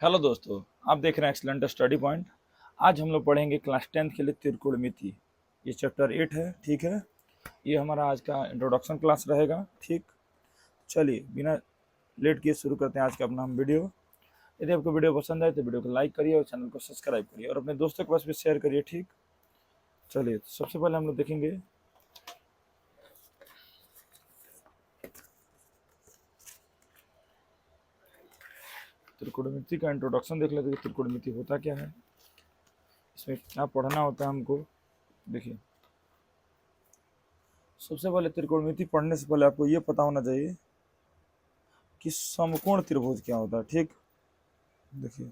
Hello दोस्तों, आप देख रहे हैं एक्सलेंट स्टडी पॉइंट। आज हम लोग पढ़ेंगे क्लास 10th के लिए त्रिकोणमिति। ये चैप्टर 8 है, ठीक है। ये हमारा आज का इंट्रोडक्शन क्लास रहेगा, ठीक। चलिए बिना लेट किए शुरू करते हैं आज का अपना हम वीडियो। यदि आपको वीडियो पसंद आए तो वीडियो को लाइक करिए और चैनल को सब्सक्राइब करिए और अपने दोस्तों के पास भी शेयर करिए, ठीक। चलिए सबसे पहले हम लोग देखेंगे त्रिकोणमिति का इंट्रोडक्शन। देख लेते हैं कि त्रिकोणमिति होता क्या है, इसमें क्या पढ़ना होता है हमको। देखिए सबसे पहले त्रिकोणमिति पढ़ने से पहले आपको ये पता होना चाहिए कि समकोण त्रिभुज क्या होता है, ठीक। देखिए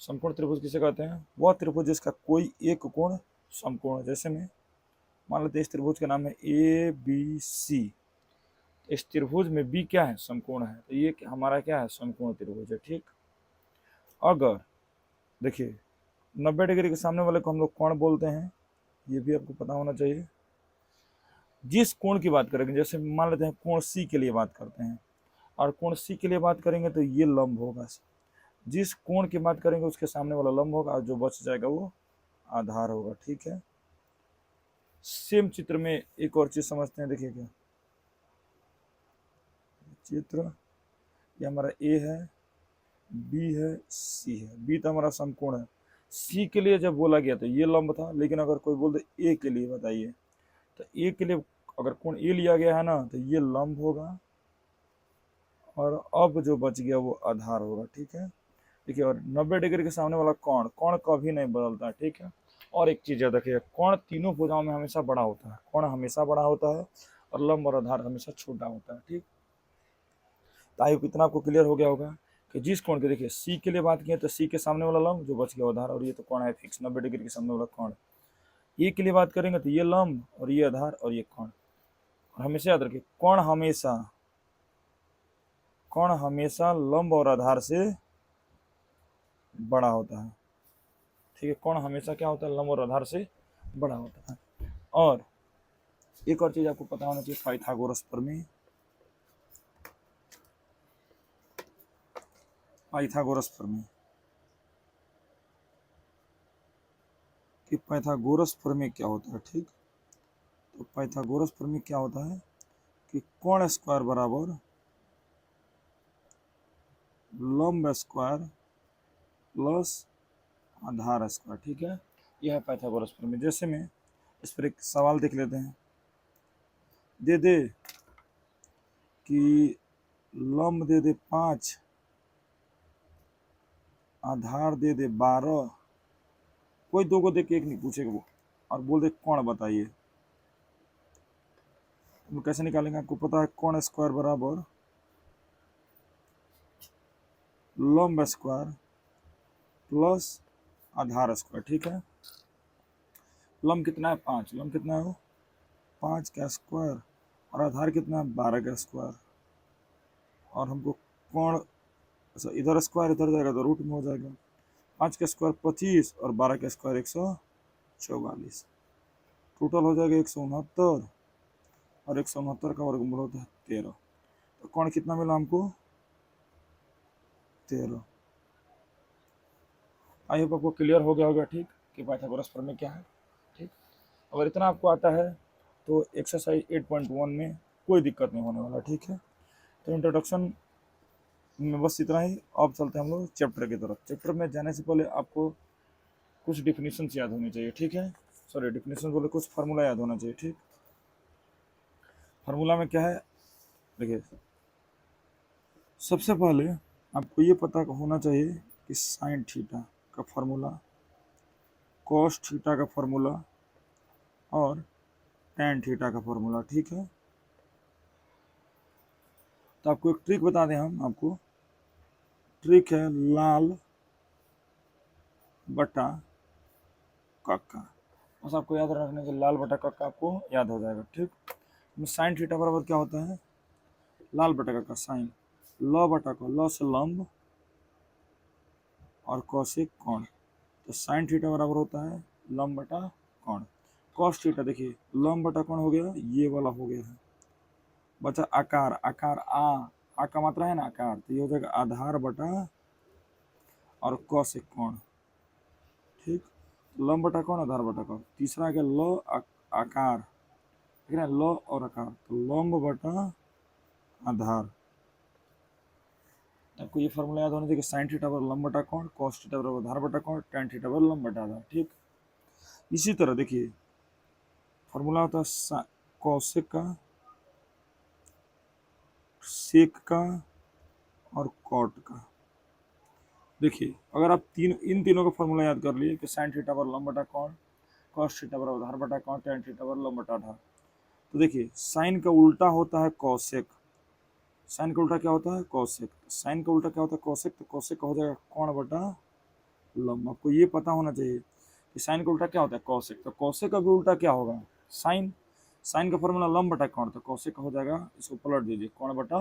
समकोण त्रिभुज किसे कहते हैं? वह त्रिभुज जिसका कोई एक कोण समकोण है। जैसे में मान लेते हैं इस त्रिभुज का नाम है ए बी सी। इस त्रिभुज में बी क्या है? समकोण है, तो ये हमारा क्या है? समकोण त्रिभुज है, ठीक। अगर देखिए 90 डिग्री के सामने वाले को हम लोग कोण बोलते हैं, ये भी आपको पता होना चाहिए। जिस कोण की बात करेंगे, जैसे मान लेते हैं कोण सी के लिए बात करते हैं, और कोण सी के लिए बात करेंगे तो ये लंब होगा। जिस कोण की बात करेंगे उसके सामने वाला लंब होगा और जो बच जाएगा वो आधार होगा, ठीक है। सेम चित्र में एक और चीज समझते हैं। देखिए क्या चित्र, ये हमारा ए है, बी है, सी है। बी तो हमारा समकोण है। सी के लिए जब बोला गया तो ये लंब था, लेकिन अगर कोई बोल दे ए के लिए बताइए, तो ए के लिए अगर कोण ए लिया गया है ना, तो ये लंब होगा और अब जो बच गया वो आधार होगा, ठीक है। देखिए और 90 डिग्री के सामने वाला कोण, कोण कभी नहीं बदलता, ठीक है। और एक चीज याद रखिए, कोण तीनों भुजाओं में हमेशा बड़ा होता है। कोण हमेशा बड़ा होता है और लंब और आधार हमेशा छोटा होता है, ठीक। तो आई होप इतना आपको क्लियर हो गया होगा कि जिस कोण के, देखिए सी के लिए बात की तो सी के सामने वाला लंब जो बच गया आधार, और ये तो कोण है फिक्स 90 डिग्री के सामने वाला कोण। ए के लिए बात करेंगे तो ये लंब और ये आधार और ये कोण। और हमेशा याद रखिए कोण हमेशा लंब और आधार से बड़ा होता है, ठीक है। कोण हमेशा क्या होता है? लंब और आधार से बड़ा होता है। और एक और चीज आपको पता होना चाहिए, पाइथागोरस प्रमेय। पाइथागोरस प्रमेय कि पाइथागोरस प्रमेय क्या होता है, ठीक। तो पाइथागोरस प्रमेय क्या होता है कि कोण स्क्वायर बराबर लंब स्क्वायर प्लस आधार स्क्वायर, ठीक है। यह है पाइथागोरस प्रमेय। जैसे में इस पर एक सवाल देख लेते हैं। दे दे कि लंब दे दे 5, आधार दे दे 12, कोई दो को देख के एक नहीं पूछेगा वो, और बोल दे कोण बताइए, तो कैसे निकालेंगे? आपको पता है कोण स्क्वायर बराबर लंब स्क्वायर प्लस आधार स्क्वायर, ठीक है। लंब कितना है? 5। लंब कितना है? 5 का स्क्वायर, और आधार कितना है? 12 का स्क्वायर। और हमको कोण, अच्छा इधर स्क्वायर इधर जाएगा तो रूट में हो जाएगा। 5 का स्क्वायर 25 और 12 का स्क्वायर 144, टोटल हो जाएगा 169, और 169 का वर्गमूल होता है 13। तो कोण कितना मिला हमको? 13। आई होप आपको क्लियर हो गया होगा, ठीक, कि पाइथागोरस प्रमेय क्या है, ठीक। अगर इतना आपको आता है तो एक्सरसाइज 8.1 में कोई दिक्कत नहीं होने वाला, ठीक है। तो इंट्रोडक्शन में बस इतना ही। अब चलते हैं हम लोग चैप्टर की तरफ। चैप्टर में जाने से पहले आपको कुछ डिफिनीशन याद होनी चाहिए, ठीक है। सॉरी डिफिनीशन बोले, कुछ फार्मूला याद होना चाहिए, ठीक। फार्मूला में क्या है? देखिए सबसे पहले आपको ये पता होना चाहिए कि साइन थीटा का फार्मूला, कॉस थीटा का फार्मूला और टैन थीटा का फार्मूला, ठीक है। तो आपको एक ट्रिक बता दें हम आपको। ट्रिक है लाल बटा कक्का। बस आपको याद रखने के लाल बटा कक्का आपको याद हो जाएगा, ठीक। साइन थीटा बराबर क्या होता है? लाल बटा कक्का साइन, ल बटा को, ल से लंब और क से कोण। तो साइन थीटा बराबर होता है लंब बटा कोण। कॉस थीटा देखिए लंब बटा कोण हो गया, ये वाला हो गया है। बचा आकार, आकार आ का मात्रा है ना आकार, तो ये हो जाएगा आधार बटा और क से कोण, ठीक। लंब बटा कोण, आधार बटा कोण। तीसरा आ गया ल आकार, ठीक है, ल और आकार, तो लंब बटा आधार। आपको ये फॉर्मूला याद होना चाहिए, साइन थीटा बराबर लंब बटा कोण, कॉस थीटा बराबर आधार बटा कोण, tan थीटा बराबर लंब बटा आधार, ठीक। इसी तरह देखिए फॉर्मूला होता है कॉसेक का, सेक का और कॉट का। देखिए अगर आप इन तीनों का फॉर्मूला याद कर लिए कि साइन थीटा बराबर लंब बटा कोण, कॉस थीटा बराबर आधार बटा कोण, tan थीटा बराबर लंब बटा आधार। तो देखिए साइन का उल्टा होता है कॉसेक, साइन का उल्टा क्या होता है कॉसेक, साइन का उल्टा क्या होता है कॉसेक, तो कॉसेक का हो जाएगा कोण बटा लंब। आपको ये पता होना चाहिए कि साइन का उल्टा क्या होता है कॉसेक, तो कॉसेक का भी उल्टा क्या होगा साइन, साइन का फॉर्मूला लंब बटा कोण, तो कॉसेक का हो जाएगा, इसको पलट दीजिए, कोण बटा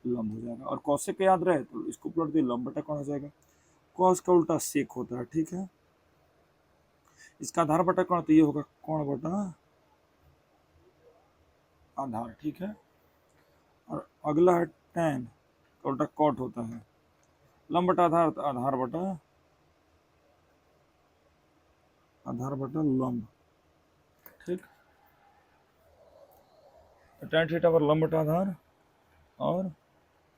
लंब हो जाएगा। और कॉसेक का याद रहे तो इसको पलट दिए, लंब बटा कोण हो जाएगा। कॉस का उल्टा सेक होता है, ठीक है। इसका आधार बटा कोण, तो ये होगा कोण बटा आधार, ठीक है। और अगला है tan का उल्टा कॉट होता है, लंब बटा आधार, तो आधार बटा लंब, ठीक। tan थीटा बराबर लंब बटा आधार और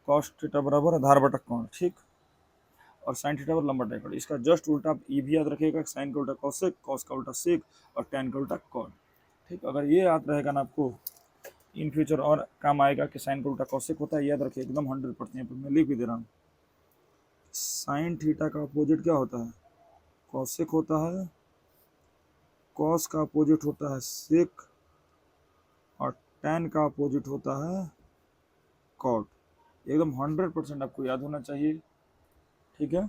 cos थीटा बराबर आधार बटा कोण, ठीक। और sin थीटा बराबर लंब बटा कोण। इसका जस्ट उल्टा आप ये भी याद रखिएगा, sin का उल्टा कॉसेक, cos का उल्टा सेक और tan का उल्टा कॉट, ठीक। अगर ये याद रहेगा ना आपको इन फ्यूचर और काम आएगा कि साइन का उल्टा कॉसेक होता है, याद रखिए एकदम 100%। मैं लिख भी दे रहा हूँ, साइन थीटा का अपोजिट क्या होता है कॉसेक होता है, कॉस का अपोजिट होता है सेक और tan का अपोजिट होता है कॉट। एकदम 100% आपको याद होना चाहिए, ठीक है।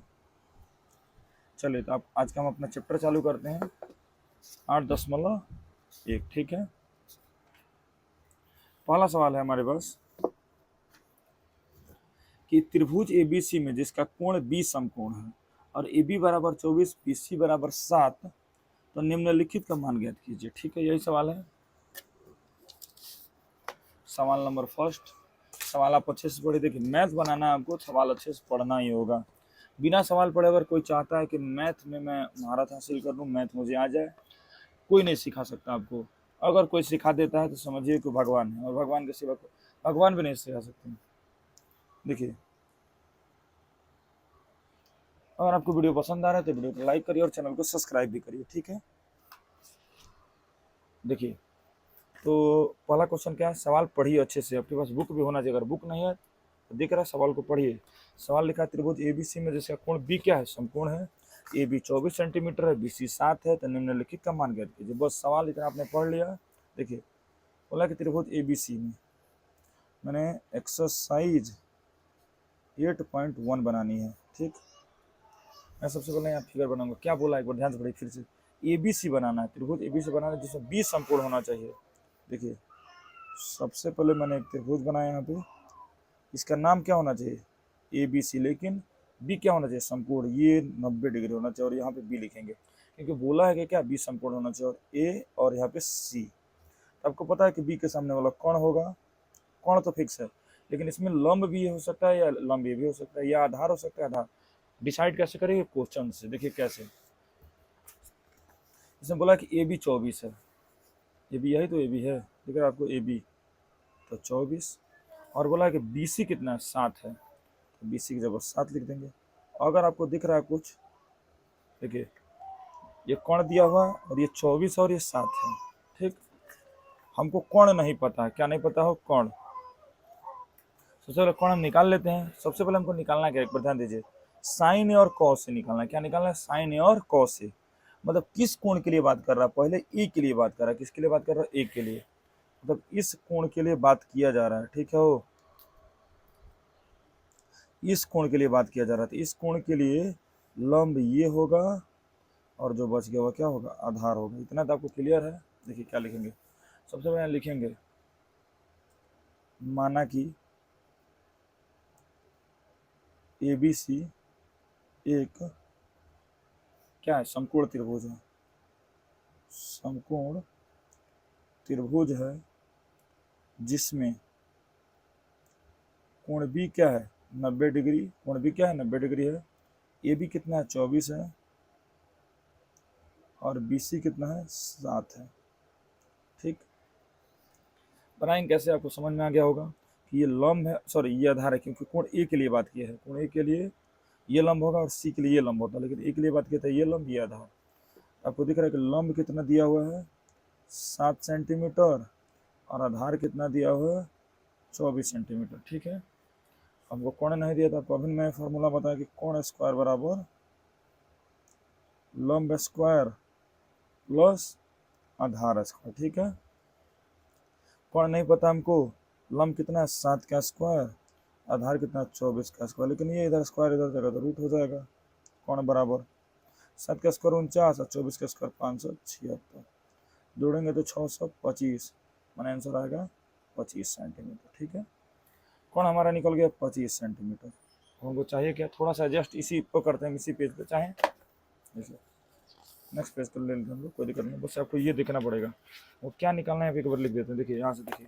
चलिए तो आप आज का हम अपना चैप्टर चालू करते हैं 8.1, ठीक है। पहला सवाल है हमारे पास कि त्रिभुज एबीसी में जिसका कोण बी समकोण है और ए बी बराबर 24, बी सी बराबर 7, तो निम्नलिखित का मान ज्ञात कीजिए, ठीक है। यही सवाल है। सवाल नंबर फर्स्ट, सवाल आप अच्छे से पढ़े। देखिए मैथ बनाना आपको सवाल अच्छे से पढ़ना ही होगा, बिना सवाल पढ़े अगर कोई चाहता है कि मैथ में मैं महारत हासिल कर लूँ, मैथ मुझे आ जाए, कोई नहीं सिखा सकता आपको। अगर कोई सिखा देता है तो समझिए कि भगवान है, और भगवान के सिवा भगवान भी नहीं सिखा सकते। देखिए अगर आपको वीडियो पसंद आ रहा है तो वीडियो को लाइक करिए और चैनल को सब्सक्राइब भी करिए, ठीक है। देखिए तो पहला क्वेश्चन क्या है, सवाल पढ़िए अच्छे से, आपके पास बुक भी होना चाहिए, अगर बुक नहीं है तो दिख रहा है सवाल को पढ़िए। सवाल लिखा है त्रिभुज एबीसी में जिसका कोण बी क्या है समकोण है, ए बी 24 सेंटीमीटर है, बी सी 7 है, तो निम्नलिखित का मान ज्ञात कीजिए। बस सवाल इतना आपने पढ़ लिया। देखिए बोला कि त्रिभुज एबीसी में मैंने एक्सरसाइज 8.1 बनानी है, ठीक। मैं सबसे पहले यहाँ फिगर बनाऊंगा, क्या बोला एक बार ध्यान से पढ़िए फिर से। एबीसी बनाना है, त्रिभुज एबीसी बनाना है जिसमें बी समकोण होना चाहिए। देखिए सबसे पहले मैंने एक त्रिभुज बनाया यहाँ पे, इसका नाम क्या होना चाहिए ए बी सी, लेकिन बी क्या होना चाहिए समकोण, ये 90 डिग्री होना चाहिए, और यहाँ पे बी लिखेंगे क्योंकि बोला है कि क्या बी समकोण होना चाहिए, और ए और यहाँ पे सी। तो आपको पता है कि बी के सामने वाला कौन होगा, कौन तो फिक्स है, लेकिन इसमें लंब भी हो सकता है या लंब भी हो सकता है या आधार हो सकता है। आधार डिसाइड कैसे करेंगे क्वेश्चन से, देखिए कैसे। इसमें बोला कि ए बी 24 है, ए बी यही तो ए बी है, दिख रहा है आपको ए बी, तो 24, और बोला कि बी सी कितना है 7 है, तो बी सी की जगह 7 लिख देंगे। अगर आपको दिख रहा है कुछ, देखिए ये कोण दिया हुआ है और ये 24 और ये 7 है, ठीक। हमको कोण नहीं पता है, क्या नहीं पता हो कोण। सबसे पहले कोण हम निकाल लेते हैं। सबसे पहले हमको निकालना क्या है, एक बार ध्यान दीजिए, साइन ए और कॉस से निकालना है। क्या निकालना है, साइन ए और कॉस से। मतलब किस कोण के लिए बात कर रहा है, पहले ए के लिए बात कर रहा है, किसके लिए बात कर रहा है, ए के लिए, मतलब इस कोण के लिए बात किया जा रहा है, ठीक है। वो इस कोण के लिए बात किया जा रहा था, इस कोण के लिए लंब ये होगा और जो बच गया वह क्या होगा, आधार होगा। इतना तो आपको क्लियर है। देखिए क्या लिखेंगे, सबसे पहले लिखेंगे माना कि ए बी सी एक क्या है, समकोण त्रिभुज है, समकोण त्रिभुज है जिसमें कोण बी क्या है 90 डिग्री, कोण बी क्या है 90 डिग्री है, ए बी कितना है 24 है और बी सी कितना है 7 है। ठीक, बनाएंगे कैसे, आपको समझ में आ गया होगा कि ये लंब है, सॉरी ये आधार है, क्योंकि कोण ए के लिए बात की है, कोण ए के लिए ये लंब होगा और सी के लिए ये लंब होता है, लेकिन ए के लिए बात किया था ये लंब ये आधार। आपको दिख रहा है कि लंब कितना दिया हुआ है 7 सेंटीमीटर और आधार कितना दिया हुआ है 24 सेंटीमीटर। ठीक है, हमको कोण नहीं दिया था, तो अभी मैं फॉर्मूला बताया कि कोण स्क्वायर बराबर लंब स्क्वायर प्लस आधार स्क्वायर। ठीक है, कोण नहीं पता हमको, लंब कितना है 7 का स्क्वायर, आधार कितना 24 का स्क्वायर, लेकिन ये इधर स्क्वायर इधर जाएगा तो रूट हो जाएगा। कोण बराबर 7 का स्क्वायर 49 और 24 का स्क्वायर 576, जोड़ेंगे तो 625, माने आंसर आएगा 25 सेंटीमीटर। ठीक है, कोण हमारा निकल गया 25 सेंटीमीटर। हमको चाहिए क्या, थोड़ा सा एडजस्ट इसी पर करते हैं, इसी पेज पे चाहे नेक्स्ट पेज पर ले लेते हैं हम लोग, कोई दिक्कत नहीं, बस आपको ये देखना पड़ेगा वो क्या निकालना है। एक बार लिख देते हैं, देखिए यहाँ से देखिए,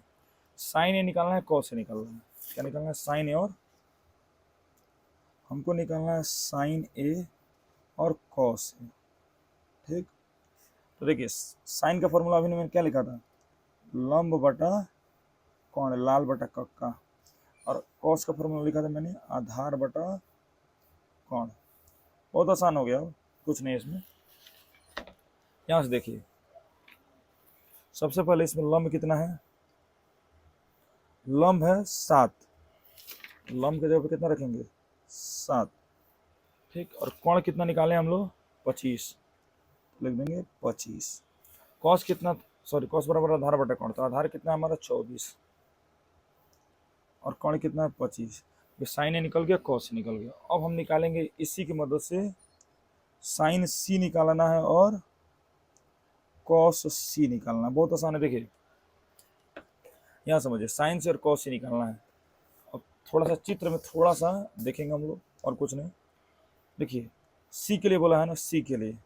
साइन ए निकालना है, कॉस ए निकालना है। क्या निकालना है, साइन ए, और हमको निकालना है साइन ए और कॉस ए। ठीक, तो देखिए साइन का फॉर्मूला अभी मैंने क्या लिखा था, लंब बटा कोण, लाल बटा कक्का, और कॉस का फॉर्मूला लिखा था मैंने आधार बटा कोण। बहुत आसान हो गया, कुछ नहीं इसमें। यहाँ से देखिए, सबसे पहले इसमें लंब कितना है, लंब है 7, लंब के जगह पे कितना रखेंगे 7। ठीक, और कोण कितना निकाले हम लोग 25, लिख देंगे 25। कॉस कितना, सॉरी कॉस बराबर आधार बटा कोण, तो आधार कितना हमारा 24 और कोण कितना है 25। ये साइन ए निकल गया, कॉस निकल गया। अब हम निकालेंगे इसी की मदद से साइन सी निकालना है और कॉस सी निकालना, बहुत आसान है। देखिए यहाँ समझिए, साइन से और कॉस सी निकालना है। अब थोड़ा सा चित्र में थोड़ा सा देखेंगे हम लोग, और कुछ नहीं। देखिए सी के लिए बोला है ना, सी के लिए,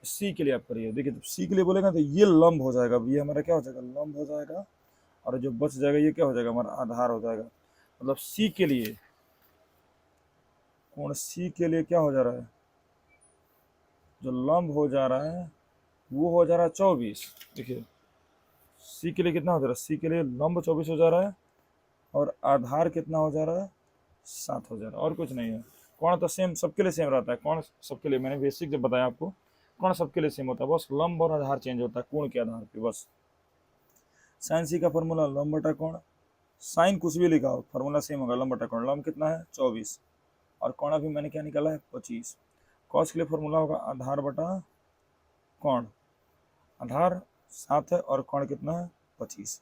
सी के लिए आप करिए। देखिए जब सी के लिए बोलेगा तो ये लंब हो जाएगा, ये हमारा क्या हो जाएगा, लंब हो जाएगा, और जो बच जाएगा ये क्या हो जाएगा, हमारा आधार हो जाएगा। मतलब सी के लिए, कोण सी के लिए क्या हो जा रहा है, जो लंब हो जा रहा है वो हो जा रहा है 24। देखिए सी के लिए कितना हो जा रहा है, सी के लिए लंब 24 हो जा रहा है और आधार कितना हो जा रहा है 7 हो जा रहा है, और कुछ नहीं है। कोण तो सेम सबके लिए सेम रहता है, कोण सबके लिए, मैंने बेसिक जब बताया आपको, कोण सबके लिए सेम होता है, बस लंब और आधार चेंज होता है कोण के आधार पे बस। साइन सी का फॉर्मूला लंब बटा कोण, साइन कुछ भी लिखा हो फॉर्मूला सेम होगा, लंब बटा कोण। लंब कितना है 24 और कोण अभी मैंने क्या निकाला है 25। कॉस के लिए फॉर्मूला होगा आधार बटा कोण, आधार 7 है और कोण कितना है 25।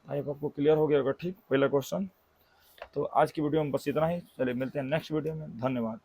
आई होप आपको क्लियर हो गया होगा। ठीक, पहला क्वेश्चन। तो आज की वीडियो में बस इतना ही, चलिए मिलते हैं नेक्स्ट वीडियो में, धन्यवाद।